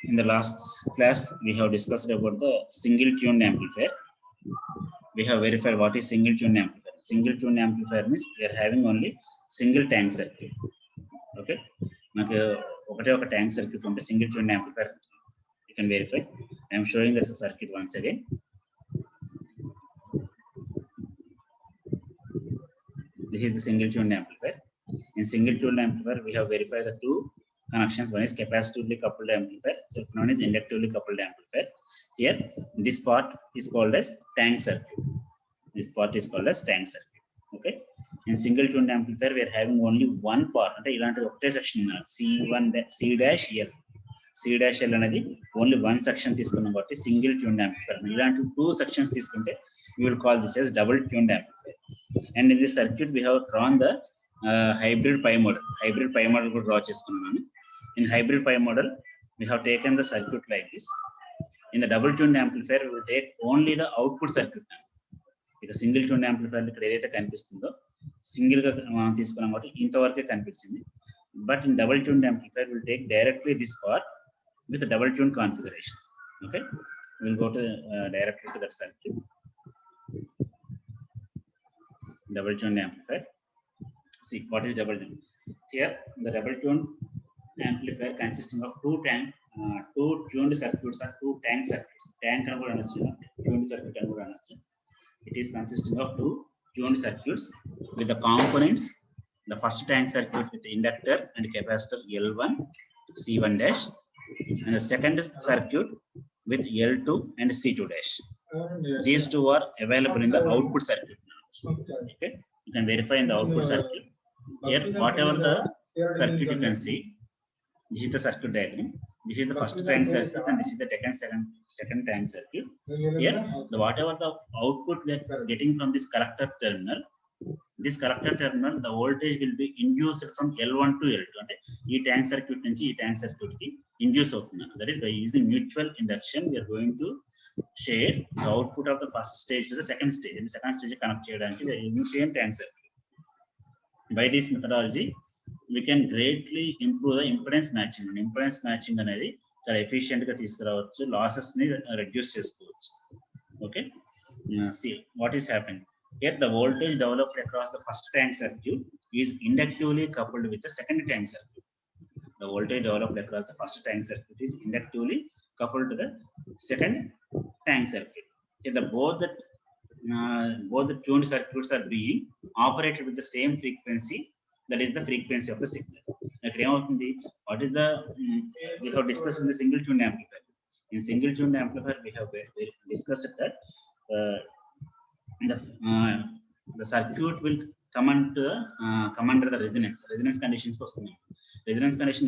In the last class, we have discussed about the single tuned amplifier. We have verified what is single tuned amplifier. Single tuned amplifier means we are having only single tank circuit. Okay, మనకు ఒకటే ఒక tank circuit ఉంటే single tuned amplifier you can verify. I am showing that circuit once again. This is the single tuned amplifier. In single tuned amplifier, we have verified the two connections. One is capacitively coupled amplifier, so known as inductively coupled amplifier. Here, this part is called as tank circuit. This part is called as tank circuit. Okay. In single tuned amplifier, we are having only one part. Section C dash L. C dash L another only one section is single tuned amplifier. Two sections we will call this as double tuned amplifier. And in this circuit, we have drawn the hybrid pi model. Hybrid pi model could draw. In hybrid pi model, we have taken the circuit like this. In the double tuned amplifier, we will take only the output circuit. If a single tuned amplifier single but in double tuned amplifier, we will take directly this part with a double tuned configuration. Okay, we will go to directly to that circuit. Double tuned amplifier. See what is double tuned. Here the double tuned amplifier consisting of two tuned circuits or two tank circuits. Tank tuned circuit. It is consisting of two tuned circuits with the components. The first tank circuit with the inductor and capacitor L1, C1 dash, and the second circuit with L2 and C2 dash. These two are available in the output circuit. Okay, you can verify in the output circuit. Here, whatever the circuit you can see, this is the circuit diagram. This is the first tank circuit, and this is the second tank circuit. Here, whatever the output we are getting from this collector terminal, the voltage will be induced from L1 to L2. This tank circuit induce. That is by using mutual induction, we are going to share the output of the first stage to the second stage. And the second stage connect we are using same tank circuit. By this methodology, we can greatly improve the impedance matching. Impedance matching anedi చాలా efficient గా తీసుకురావచ్చు, losses ని reduce చేసుకోవచ్చు. Okay, see what is happening here. The voltage developed across the first tank circuit is inductively coupled with the second tank circuit. The voltage developed across the first tank circuit is inductively coupled to the second tank circuit. Here both the tuned circuits are being operated with the same frequency. That is the frequency of the signal. What is the we have discussed in the single tuned amplifier. In single tuned amplifier, we have discussed that the circuit will come under the resonance conditions. Resonance condition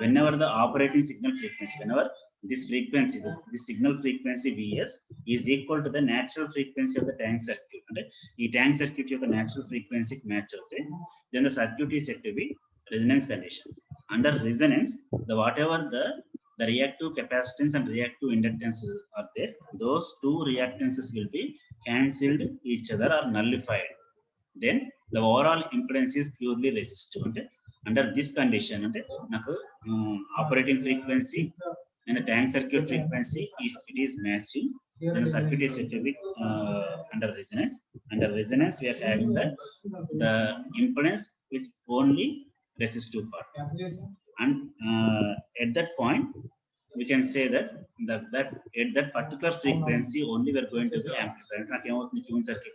whenever the operating signal frequency, whenever this frequency, this signal frequency Vs is equal to the natural frequency of the tank circuit. And the tank circuit of the natural frequency match out, then the circuit is said to be resonance condition. Under resonance, whatever the reactive capacitance and reactive inductances are there, those two reactances will be cancelled each other or nullified. Then the overall impedance is purely resistive. Under this condition, operating frequency and the tank circuit frequency, if it is matching, then the circuit is said to be under resonance. Under resonance, we are having the impedance with only resistive part. And at that point, we can say that at that particular frequency only we are going to be amplified. Tune circuit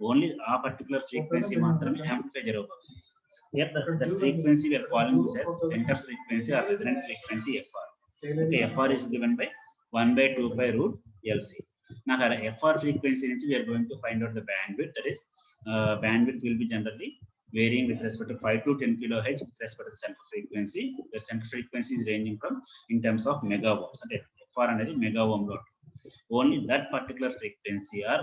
only a particular frequency amplifier. Here the frequency we are calling this as center frequency or resonant frequency FR. Okay, FR is given by 1/2 pi root LC. Now FR frequency we are going to find out the bandwidth. That is bandwidth will be generally varying with respect to 5 to 10 kHz with respect to the center frequency. The center frequency is ranging from in terms of megawatts. And FR and mega ohm load. Only that particular frequency or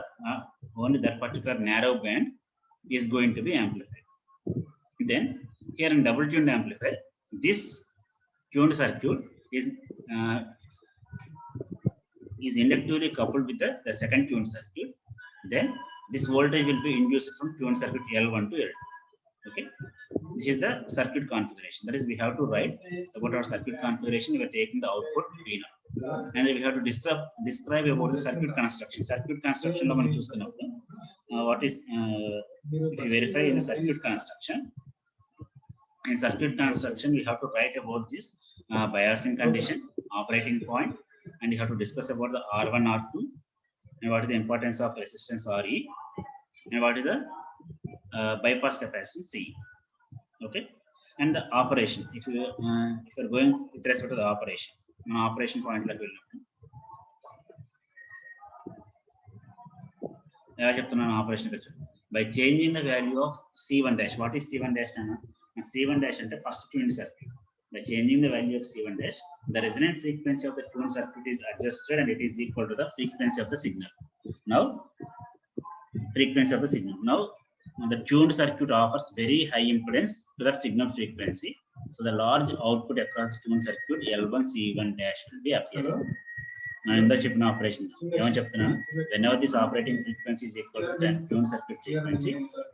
only that particular narrow band is going to be amplified. Then here in double tuned amplifier, this tuned circuit is inductively coupled with the second tuned circuit. Then this voltage will be induced from tuned circuit L1 to L2. Okay, this is the circuit configuration. That is, we have to write about our circuit configuration. We are taking the output V0, and then we have to describe about the circuit construction. Circuit construction lo మనం చూస్తున్నప్పుడు what is if you verify in the circuit construction. In circuit construction, we have to write about this biasing condition, operating point, and you have to discuss about the R1, R2, and what is the importance of resistance RE, and what is the bypass capacity C. Okay, and the operation. If you are going with respect to the operation, operation point like operation by changing the value of C1 dash. What is C1 dash? C1 dash and the first tuned circuit. By changing the value of C1 dash, the resonant frequency of the tuned circuit is adjusted and it is equal to the frequency of the signal. Now, frequency of the signal. Now, the tuned circuit offers very high impedance to that signal frequency. So the large output across the tuned circuit L1 C1 dash will be appearing. Now in the chip operation, whenever this operating frequency is equal to the tuned circuit frequency,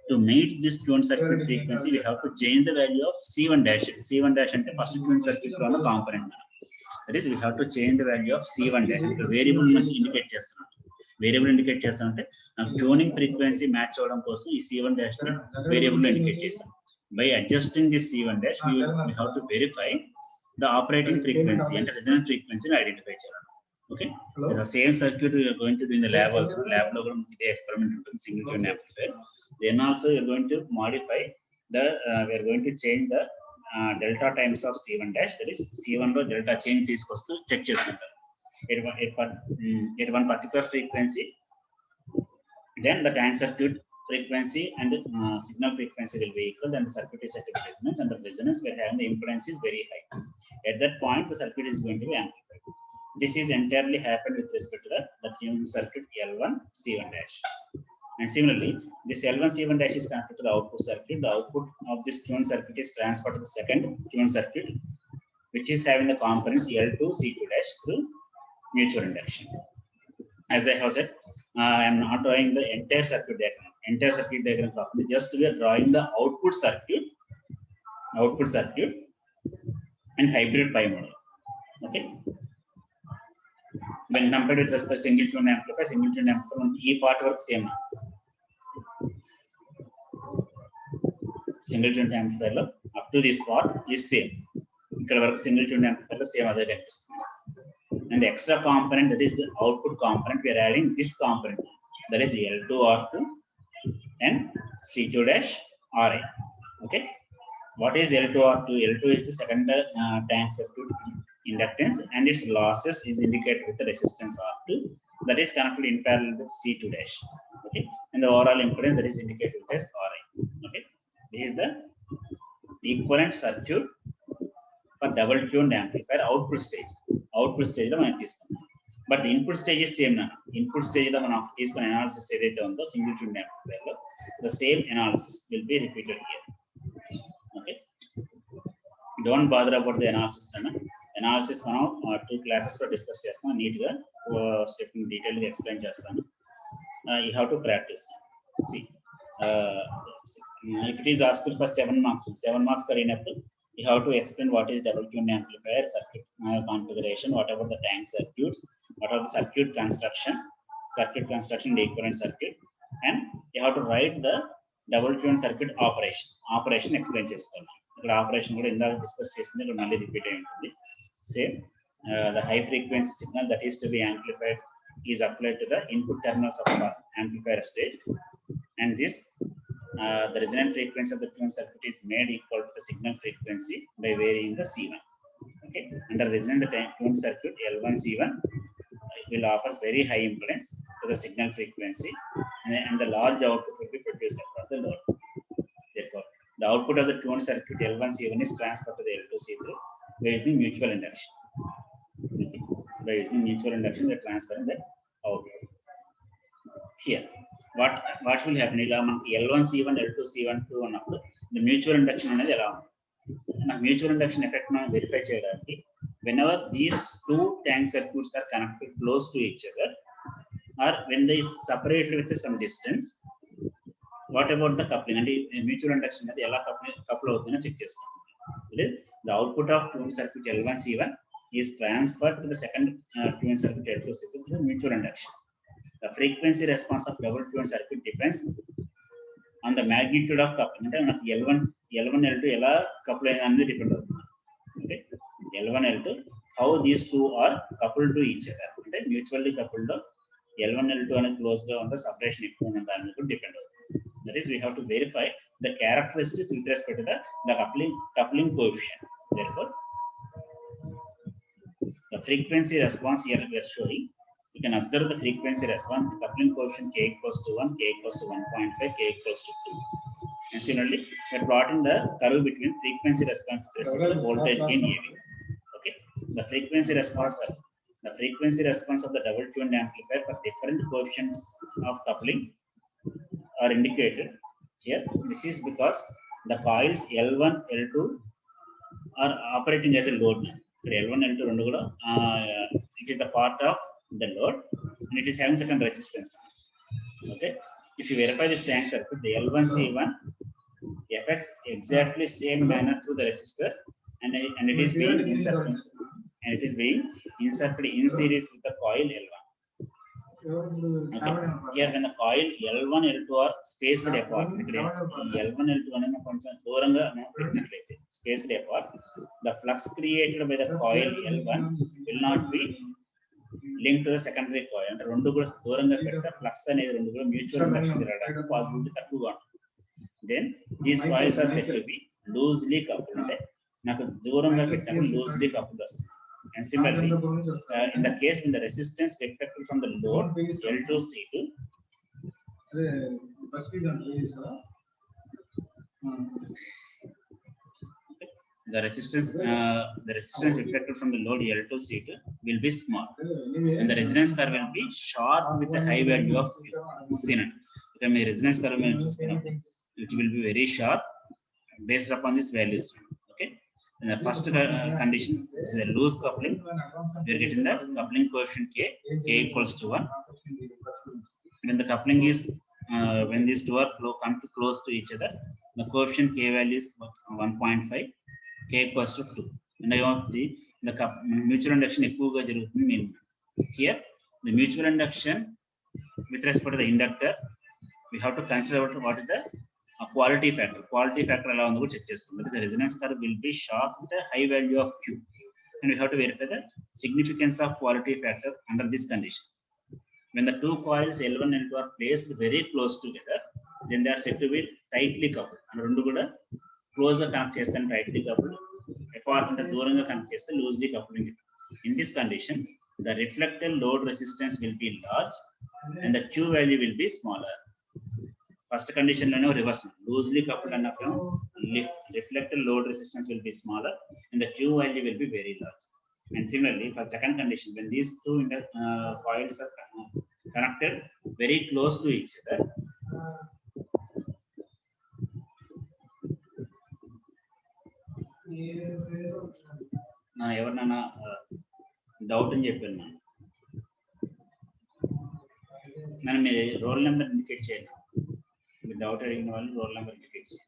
to meet this tuned circuit frequency, we have to change the value of C1 dash. C1 dash and the first tuned circuit component. That is, we have to change the value of C1 dash. Variable indicate చేస్తున్నాం. Variable indicate చేస్తామంటే నాకు tuning frequency match అవడం కోసం ఈ C1 dash ని variable indicate చేస్తాం. By adjusting this C1 dash, we have to verify the operating frequency and the resonant frequency identify చేయాలి. Okay, the same circuit we are going to do in the lab also. Lab lo kuda ide experiment ఉంటుంది, single tune amplifier. Then also we are going to modify the we are going to change the delta times of C1 dash. That is, C1 lo delta change తీసుకొస్తూ check చేసుకుంటారు at one particular frequency. Then the tank circuit frequency and signal frequency will be equal. Then the circuit is set to resonance, and the resonance we are having the impedance is very high. At that point, the circuit is going to be amplified. This is entirely happened with respect to the tuned circuit L1 C1 dash. And similarly, this L1 C1 dash is connected to the output circuit. The output of this tuned circuit is transferred to the second tuned circuit, which is having the components L2 C2 dash through mutual induction. As I have said, I am not drawing the entire circuit diagram. Entire circuit diagram properly. Just we are drawing the output circuit and hybrid pi model. Okay. When compared with respect to single tune amplifier, e part work same. Single tune amplifier lo up to this part is same. Ikkada work single tune amplifier lo same other కనిపిస్తుంది. And the extra component, that is the output component, we are adding this component, that is L2 R2 and C2 dash RI. Okay, what is L2 R2? L2 is the second tank circuit inductance, and its losses is indicated with the resistance R2, that is connected in parallel with C2 dash. Okay, and the overall impedance, that is indicated with as RI. Okay, this is the equivalent circuit for double tuned amplifier output stage. Output stage lo మనం తీసుకున్నాం, but the input stage is same. Input stage lo మనం తీసుకున్న analysis ఏదైతే ఉందో single tune amplifier లో, the same analysis will be repeated here. Okay, don't bother about the analysis. Analysis మనం 2 classes లో discuss చేస్తాం, నీట్ గా స్టెప్ ఇన్ డీటెయిల్ గా ఎక్స్ప్లెయిన్ చేస్తాను. You have to practice. See, if it is asked for 7 marks కడిగినప్పుడు you have to explain what is double tuned amplifier circuit configuration, what about the tank circuits, what are the circuit construction, the equivalent circuit, and you have to write the double tuned circuit operation explain చేస్తాను. ఇక్కడ operation కూడా ఇందాక discuss చేసింది, ఇక్కడ మళ్ళీ repeat అయి ఉంటుంది. Same the high frequency signal that is to be amplified is applied to the input terminals of the amplifier stage, and this the resonant frequency of the tuned circuit is made equal to the signal frequency by varying the C1. Okay, under resonant the tuned circuit L1 C1 will offers very high impedance to the signal frequency, and the large output will be produced across the load. Therefore, the output of the tuned circuit L1 C1 is transferred to the L2 C3 by using mutual induction. Okay, by using mutual induction, they transfer the output. Here, what will happen? ఇలా మనకి L1 C1 L2 C1 2 అన్నప్పుడు the mutual induction అనేది ఎలా ఉంటుంది? నాకు mutual induction effect మనం verify చేయడానికి, whenever these two tank circuits are connected close to each other, or when they separated with some distance, what about the coupling అంటే mutual induction అనేది ఎలా couple అవుతుందో చెక్ చేస్తాం. The output of tune circuit L1 C1 is transferred to the second tuned circuit L2 C2 through mutual induction. The frequency response of double tuned circuit depends on the magnitude of coupling. అంటే మనకి L1 L2 ఎలా couple అయిన అనేది depend అవుతుంది. అంటే L1 L2 how these two are coupled to each other. అంటే mutually coupled L1 L2 అనేది close గా ఉందా సపరేషన్ ఎక్కువ ఉందా దాని మీద డిపెండ్ అవుతుంది. That is, we have to verify the characteristics with respect to the coupling coefficient. Therefore, the frequency response here we are showing. You can observe the frequency response. The coupling coefficient K equals to 1, K equals to 1.5, K equals to 2. And similarly, we are plotting the curve between frequency response with respect to the voltage gain AV. Okay, the frequency response of the double tuned amplifier for different coefficients of coupling are indicated here. This is because the coils L1, L2 are operating as a load. L1, L2 rendu kuda it is the part of the load and it is having certain resistance. Okay, if you verify this tank circuit, the L1 C1 affects exactly same manner through the resistor and it is being inserted in series with the coil L1. Okay. Here when the coil L1 L2 are spaced apart, L1 L2 అనేది కొంచెం దూరంగా పెట్టినట్లయితే spaced apart, the flux created by the coil L1 will not be linked to the secondary coil. అంటే రెండు కూడా దూరంగా పెడితే flux అనేది రెండు కూడా మ్యూచువల్ ఇండక్షన్ జరగడానికి పాసిబిలిటీ తక్కువగా ఉంటుంది. Then these coils are said to be loosely coupled. అంటే నాకు దూరంగా పెట్టినప్పుడు loosely coupled వస్తుంది. And similarly, in the case when the resistance reflected from the load L2 C2, the resistance reflected from the load L2 C2 will be small, and the resonance curve will be sharp with a high value of C0. If my resonance curve it will be very sharp based upon these values. Okay. In the first condition, this is a loose coupling. We are getting the coupling coefficient K equals to 1. When the coupling is, when these two are come to close to each other, the coefficient K value is 1.5, K equals to 2. And I want the mutual induction ఎక్కువగా జరుగుతుంది. Here, the mutual induction with respect to the inductor, we have to consider what is the quality factor ఎలా ఉందో కూడా check చేసుకోవాలి. The resonance curve will be sharp with a high value of Q, and we have to verify the significance of quality factor under this condition. When the two coils L1 and L2 are placed very close together, then they are said to be tightly coupled. And రెండు కూడా close గా connect చేస్తే tightly coupled, apart అంటే దూరంగా connect చేస్తే loosely coupling. In this condition, the reflected load resistance will be large and the Q value will be smaller. First condition lono reverse, loosely coupled annappudu reflected load resistance will be smaller and the Q value will be very large. And similarly, for second condition, when these two coils are connected very close to each other, na evarnana doubt ani cheppanu nanu me roll number indicate cheyandi. Without adding one roll number indication.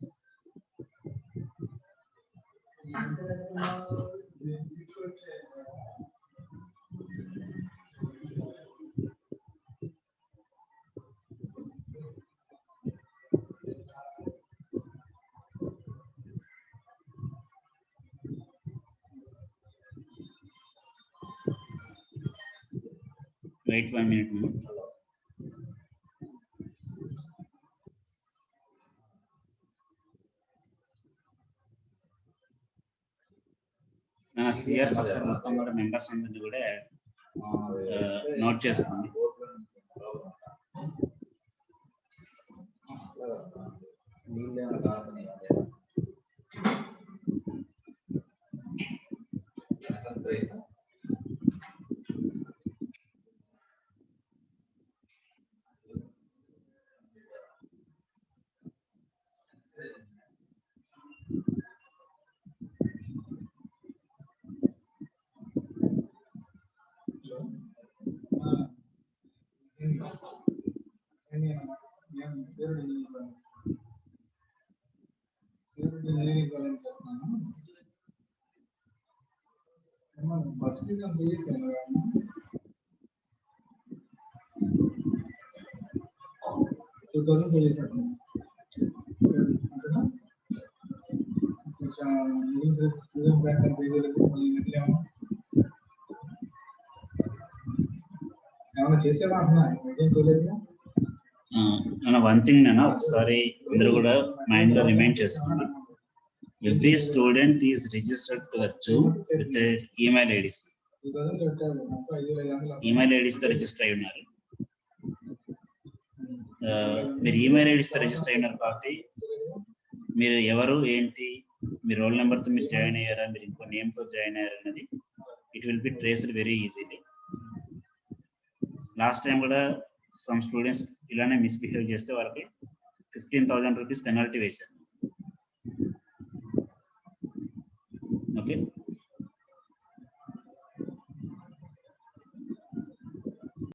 Wait 1 minute. నా CRs ఒకసారి మొత్తం కూడా members అందరినీ కూడా note చేసుకోండి. First fees అంత చేశాను 2000 pay చేశాను అంతేనా కొంచెం స్టూడెంట్ బ్యాంక్ పే చేయలేదు ఏమైనా చేసేవా అన్నా ఏం చేయలేదు వన్ థింగ్ నేను ఒకసారి అందరూ కూడా మైండ్ లో రిమైండ్ చేసుకోండి. Every student is registered to the Zoom with their email IDs. Email IDs తో రిజిస్టర్ అయి ఉన్నారు. మీరు ఈమెయిల్ ఐడీస్ తో రిజిస్టర్ అయినారు కాబట్టి మీరు ఎవరు ఏంటి మీ రోల్ నెంబర్ తో మీరు జాయిన్ అయ్యారా మీరు ఇంకో నేమ్ తో జాయిన్ అయ్యారా అనేది it will be traced very easily. Last time కూడా సమ్ స్టూడెంట్స్ ఇలానే మిస్బిహేవ్ చేస్తే వాళ్ళకి 15,000 రూపీస్ పెనాల్టీ వేశారు. ఓకే